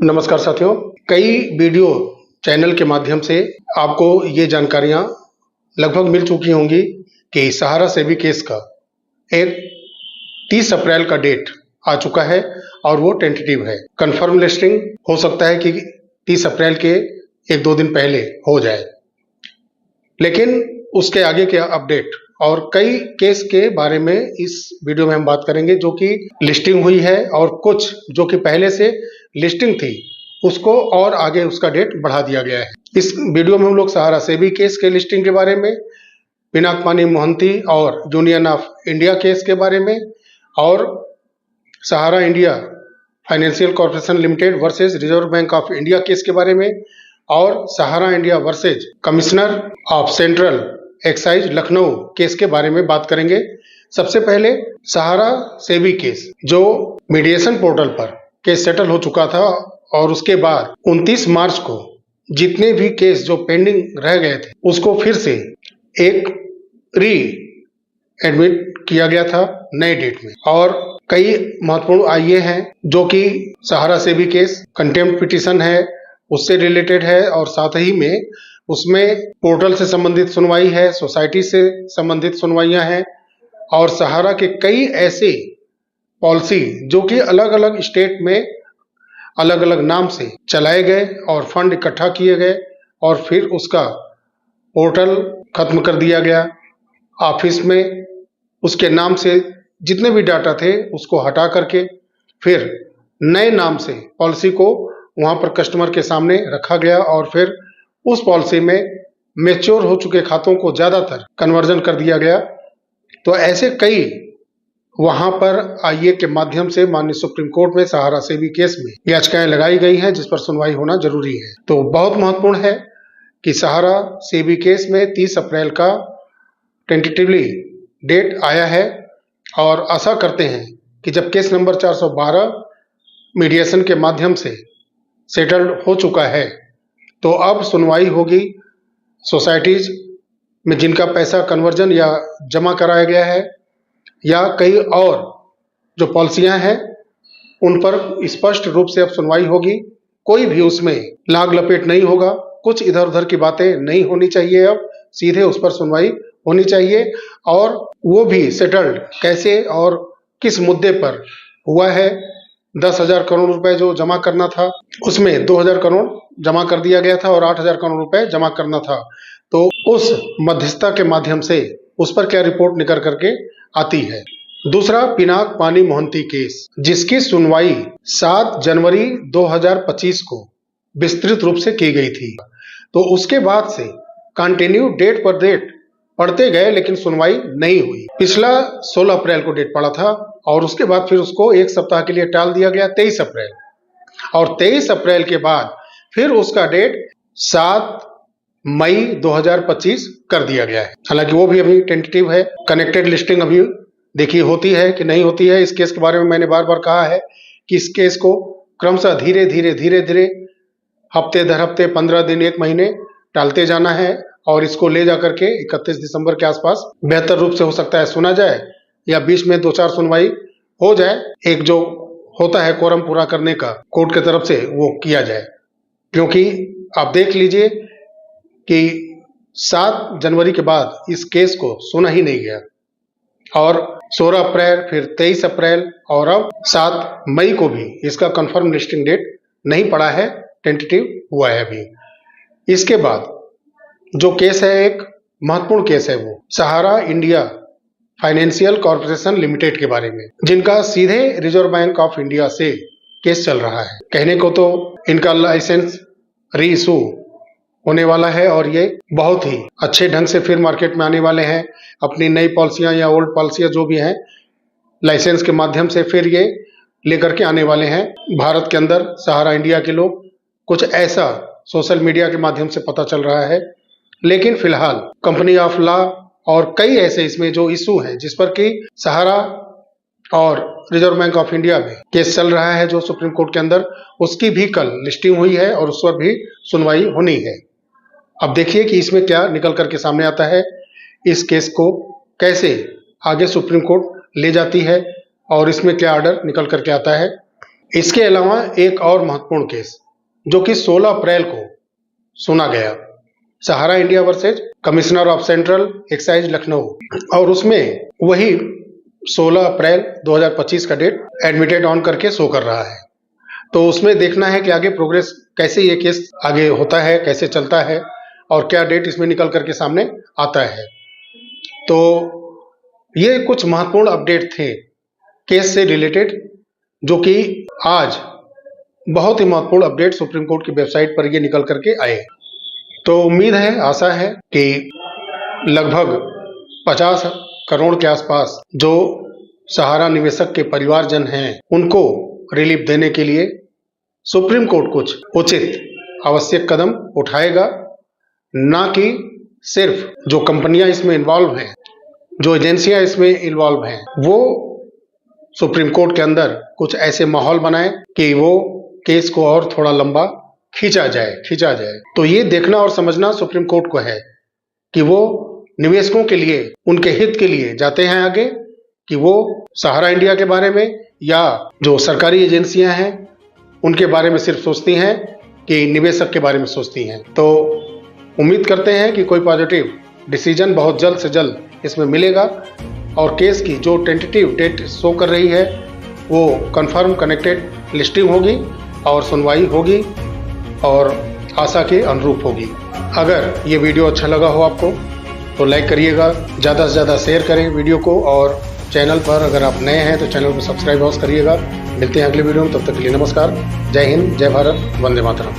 नमस्कार साथियों, कई वीडियो चैनल के माध्यम से आपको ये जानकारियां लगभग मिल चुकी होंगी कि सहारा सेबी केस का एक 30 अप्रैल का डेट आ चुका है और वो टेंटेटिव है। कंफर्म लिस्टिंग हो सकता है कि 30 अप्रैल के 1-2 दिन पहले हो जाए, लेकिन उसके आगे के अपडेट और कई केस के बारे में इस वीडियो में हम बात करेंगे जो कि लिस्टिंग हुई है और कुछ जो कि पहले से लिस्टिंग थी उसको और आगे उसका डेट बढ़ा दिया गया है। इस वीडियो में हम लोग सहारा सेबी केस के लिस्टिंग के बारे में, पिनाक-पानी मोहंती और यूनियन ऑफ इंडिया केस के बारे में और Sahara India financial corporation limited versus reserve bank of India case के बारे में और Sahara India versus commissioner of central excise Lucknow case के बारे में बात करेंगे। सबसे पहले सहारा सेबी केस जो मीडिएशन पोर्टल पर केस सेटल हो चुका था और उसके बाद 29 मार्च को जितने भी केस जो पेंडिंग रह गए थे उसको फिर से एक री एडमिट किया गया था नए डेट में और कई महत्वपूर्ण आइए हैं जो कि सहारा सेबी केस कंटेम्प्ट पिटीशन है उससे रिलेटेड है और साथ ही में उसमें पोर्टल से संबंधित सुनवाई है, सोसाइटी से संबंधित सुनवाइयां हैं और सहारा के कई ऐसे पॉलिसी जो कि अलग अलग स्टेट में अलग अलग नाम से चलाए गए और फंड इकट्ठा किए गए और फिर उसका पोर्टल खत्म कर दिया गया। ऑफिस में उसके नाम से जितने भी डाटा थे उसको हटा करके फिर नए नाम से पॉलिसी को वहां पर कस्टमर के सामने रखा गया और फिर उस पॉलिसी में मैच्योर हो चुके खातों को ज्यादातर कन्वर्जन कर दिया गया। तो ऐसे कई वहां पर आईए के माध्यम से माननीय सुप्रीम कोर्ट में सहारा सेबी केस में याचिकाएं लगाई गई हैं जिस पर सुनवाई होना जरूरी है। तो बहुत महत्वपूर्ण है कि सहारा सेबी केस में 30 अप्रैल का टेंटेटिवली डेट आया है और आशा करते हैं कि जब केस नंबर 412 मीडिएशन के माध्यम से सेटल्ड हो चुका है तो अब सुनवाई होगी सोसाइटीज में जिनका पैसा कन्वर्जन या जमा कराया गया है या कई और जो पॉलिसियां हैं उन पर स्पष्ट रूप से अब सुनवाई होगी। कोई भी उसमें लाग लपेट नहीं होगा, कुछ इधर उधर की बातें नहीं होनी चाहिए, अब सीधे उस पर सुनवाई होनी चाहिए और वो भी सेटल्ड कैसे और किस मुद्दे पर हुआ है। 10,000 करोड़ रुपए जो जमा करना था उसमें 2,000 करोड़ जमा कर दिया गया था और 8,000 करोड़ रुपए जमा करना था। तो उस मध्यस्थता के माध्यम से उस पर क्या रिपोर्ट निकल करके आती है। दूसरा पिनाक-पानी मोहंती केस जिसकी सुनवाई 7 जनवरी 2025 को विस्तृत रूप से की गई थी। तो उसके बाद से कंटिन्यू डेट पर डेट पढ़ते गए लेकिन सुनवाई नहीं हुई। पिछला 16 अप्रैल को डेट पड़ा था और उसके बाद फिर उसको एक सप्ताह के लिए टाल दिया गया 23 अप्रैल और 23 अप्रैल के बाद फिर उसका डेट 7 मई 2025 कर दिया गया है। हालांकि वो भी अभी टेंटेटिव है। कनेक्टेड लिस्टिंग अभी देखिए होती है कि नहीं होती है। इस केस के बारे में मैंने बार बार कहा है कि इस केस को क्रमशः धीरे धीरे हफ्ते दर हफ्ते 15 दिन 1 महीने टालते जाना है और इसको ले जाकर के 31 दिसंबर के आसपास बेहतर रूप से हो सकता है सुना जाए या बीच में 2-4 सुनवाई हो जाए। एक जो होता है कोरम पूरा करने का कोर्ट की तरफ से वो किया जाए, क्योंकि आप देख लीजिए कि 7 जनवरी के बाद इस केस को सुना ही नहीं गया और 16 अप्रैल फिर 23 अप्रैल और अब 7 मई को भी इसका कंफर्म लिस्टिंग डेट नहीं पड़ा है, टेंटेटिव हुआ है अभी। इसके बाद जो केस है एक महत्वपूर्ण केस है वो सहारा इंडिया फाइनेंशियल कॉर्पोरेशन लिमिटेड के बारे में, जिनका सीधे रिजर्व बैंक ऑफ इंडिया से केस चल रहा है। कहने को तो इनका लाइसेंस री इशू होने वाला है और ये बहुत ही अच्छे ढंग से फिर मार्केट में आने वाले हैं। अपनी नई पॉलिसियां या ओल्ड पॉलिसियां जो भी हैं लाइसेंस के माध्यम से फिर ये लेकर के आने वाले हैं भारत के अंदर। सहारा इंडिया के लोग कुछ ऐसा सोशल मीडिया के माध्यम से पता चल रहा है, लेकिन फिलहाल कंपनी ऑफ लॉ और कई ऐसे इसमें जो इशू हैं जिस पर कि सहारा और रिजर्व बैंक ऑफ इंडिया में केस चल रहा है जो सुप्रीम कोर्ट के अंदर, उसकी भी कल लिस्टिंग हुई है और उस पर भी सुनवाई होनी है। अब देखिए कि इसमें क्या निकल करके सामने आता है, इस केस को कैसे आगे सुप्रीम कोर्ट ले जाती है और इसमें क्या ऑर्डर निकल करके आता है। इसके अलावा एक और महत्वपूर्ण केस जो कि 16 अप्रैल को सुना गया, Sahara India versus commissioner of central excise Lucknow, और उसमें वही 16 अप्रैल 2025 का डेट एडमिटेड ऑन करके शो कर रहा है। तो उसमें देखना है कि आगे प्रोग्रेस कैसे ये केस आगे होता है, कैसे चलता है और क्या डेट इसमें निकल करके सामने आता है। तो ये कुछ महत्वपूर्ण अपडेट थे केस से रिलेटेड, जो कि आज बहुत ही महत्वपूर्ण अपडेट सुप्रीम कोर्ट की वेबसाइट पर ये निकल करके आए। तो उम्मीद है, आशा है कि लगभग 50 करोड़ के आसपास जो सहारा निवेशक के परिवारजन हैं, उनको रिलीफ देने के लिए सुप्रीम कोर्ट कुछ उचित आवश्यक कदम उठाएगा, ना कि सिर्फ जो कंपनियां इसमें इन्वॉल्व हैं, जो एजेंसियां इसमें इन्वॉल्व हैं, वो सुप्रीम कोर्ट के अंदर कुछ ऐसे माहौल बनाए कि वो केस को और थोड़ा लंबा खींचा जाए। तो ये देखना और समझना सुप्रीम कोर्ट को है कि वो निवेशकों के लिए, उनके हित के लिए जाते हैं आगे, कि वो सहारा इंडिया के बारे में या जो सरकारी एजेंसियां हैं उनके बारे में सिर्फ सोचती हैं कि निवेशक के बारे में सोचती हैं। तो उम्मीद करते हैं कि कोई पॉजिटिव डिसीजन बहुत जल्द से जल्द इसमें मिलेगा और केस की जो टेंटेटिव डेट शो कर रही है वो कंफर्म कनेक्टेड लिस्टिंग होगी और सुनवाई होगी और आशा के अनुरूप होगी। अगर ये वीडियो अच्छा लगा हो आपको तो लाइक करिएगा, ज़्यादा से ज़्यादा शेयर करें वीडियो को, और चैनल पर अगर आप नए हैं तो चैनल को सब्सक्राइब करिएगा। मिलते हैं अगले वीडियो में, तब तक के लिए नमस्कार। जय हिंद, जय भारत, वंदे मातरम।